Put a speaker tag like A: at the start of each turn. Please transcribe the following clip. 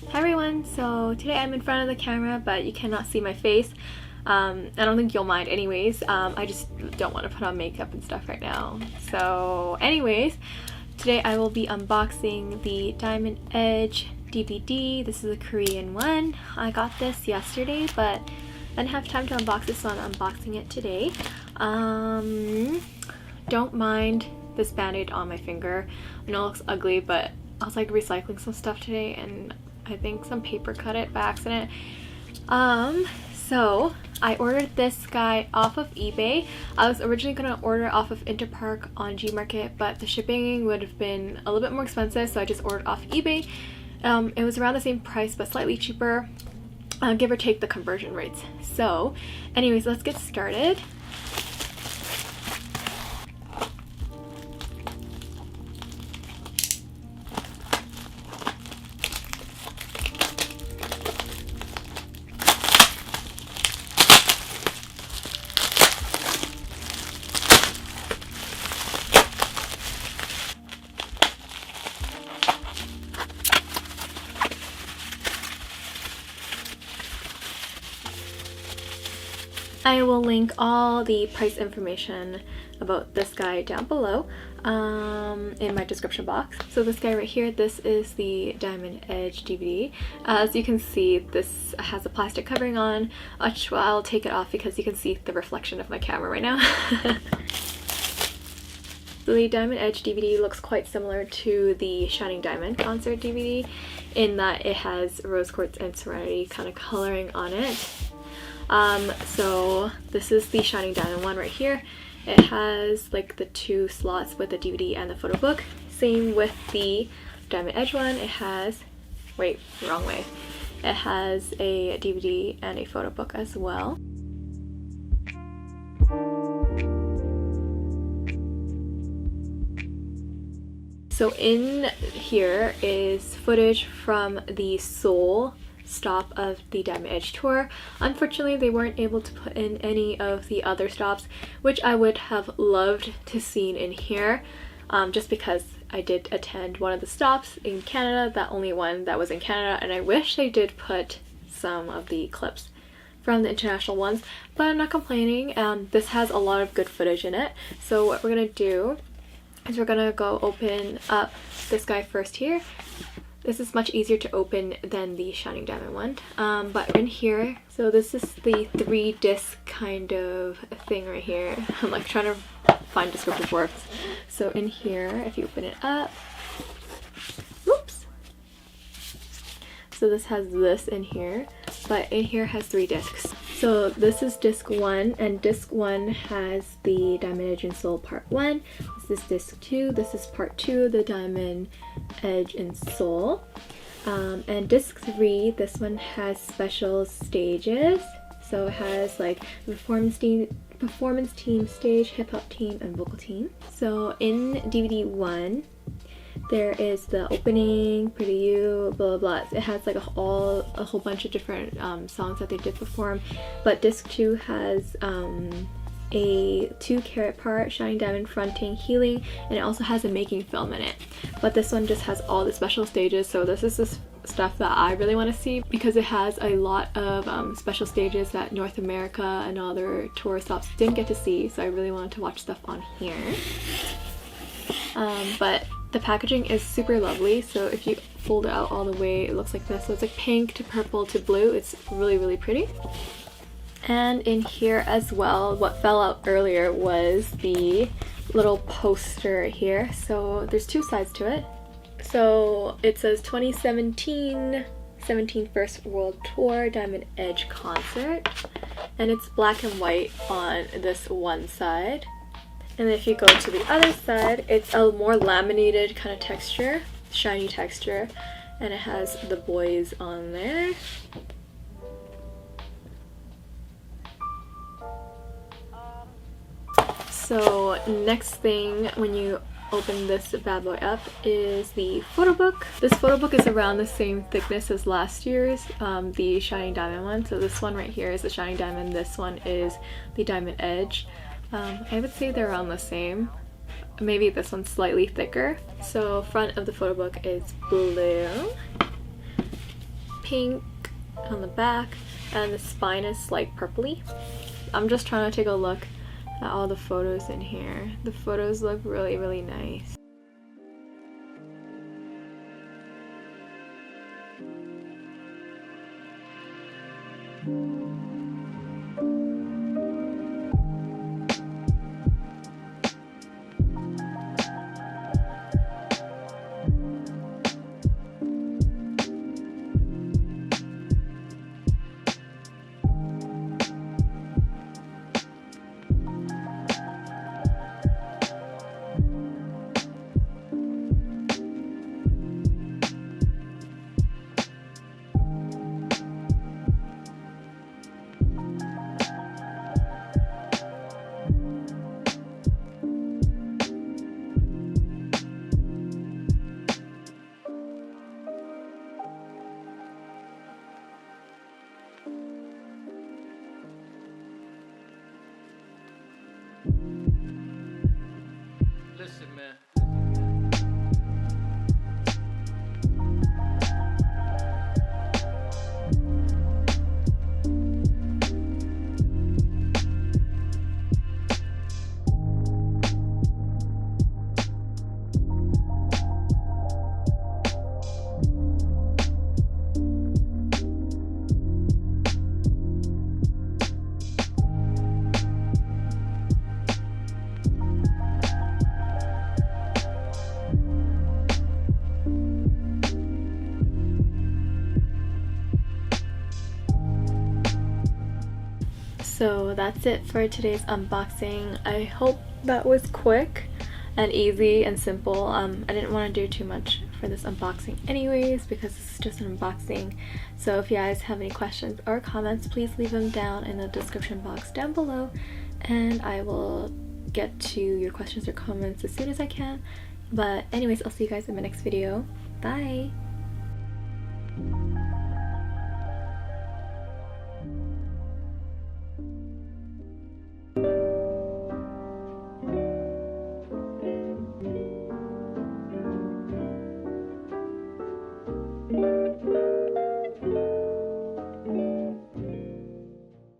A: Hi everyone, so today I'm in front of the camera but you cannot see my face. I don't think you'll mind anyways. I just don't want to put on makeup and stuff right now. So anyways, today I will be unboxing the Diamond Edge DVD. This is a Korean one. I got this yesterday but I didn't have time to unbox this, so I'm unboxing it today. Don't mind this band-aid on my finger. I know it looks ugly, but I was like recycling some stuff today and I think some paper cut it by accident. So I ordered this guy off of eBay. I was originally gonna order off of Interpark on Gmarket, but the shipping would have been a little bit more expensive, so I just ordered off eBay. It was around the same price but slightly cheaper, give or take the conversion rates. So anyways, let's get started. I will link all the price information about this guy down below in my description box. So this guy right here, this is the Diamond Edge DVD. As you can see, this has a plastic covering on, which I'll take it off because you can see the reflection of my camera right now. So the Diamond Edge DVD looks quite similar to the Shining Diamond concert DVD in that it has rose quartz and serenity kind of coloring on it. So this is the Shining Diamond one right here. It has like the two slots with the DVD and the photo book. Same with the Diamond Edge one. It has, wait, wrong way. It has a DVD and a photo book as well. So in here is footage from the Seoul stop of the Diamond Edge tour. Unfortunately, they weren't able to put in any of the other stops, which I would have loved to seen in here, just because I did attend one of the stops in Canada, that only one that was in Canada, and I wish they did put some of the clips from the international ones, but I'm not complaining. This has a lot of good footage in it. So what we're gonna do is we're gonna go open up this guy first here. This is much easier to open than the Shining Diamond one, but in here, so this is the 3-disc kind of thing right here. I'm like trying to find descriptive words. So in here, if you open it up, whoops. So this has this in here, but in here has 3 discs. So this is disc 1, and disc 1 has the Diamond Edge and Soul part 1. This is disc 2. This is part 2, the Diamond Edge and Soul. And disc 3, this one has special stages. So it has like the performance team stage, hip hop team, and vocal team. So in DVD 1, there is the opening, Pretty You, blah blah blah. It has like a whole bunch of different songs that they did perform. But disc 2 has a 2-carat part, Shining Diamond fronting, healing, and it also has a making film in it. But this one just has all the special stages, so this is the stuff that I really want to see because it has a lot of special stages that North America and other tour stops didn't get to see, so I really wanted to watch stuff on here. But the packaging is super lovely, so if you fold it out all the way, it looks like this. So it's like pink to purple to blue. It's really, really pretty. And in here as well, what fell out earlier was the little poster here. So there's 2 sides to it. So it says 2017 First World Tour Diamond Edge Concert, and it's black and white on this one side. And if you go to the other side, it's a more laminated kind of texture, shiny texture, and it has the boys on there. So next thing when you open this bad boy up is the photo book. This photo book is around the same thickness as last year's, the Shining Diamond one. So this one right here is the Shining Diamond, this one is the Diamond Edge. I would say they're around the same. Maybe this one's slightly thicker. So front of the photo book is blue. pink on the back, and the spine is like purpley. I'm just trying to take a look at all the photos in here. The photos look really, really nice.
B: Listen, man.
A: So that's it for today's unboxing. I hope that was quick and easy and simple. I didn't want to do too much for this unboxing anyways because this is just an unboxing. So if you guys have any questions or comments, please leave them down in the description box down below, and I will get to your questions or comments as soon as I can. But anyways, I'll see you guys in my next video. Bye!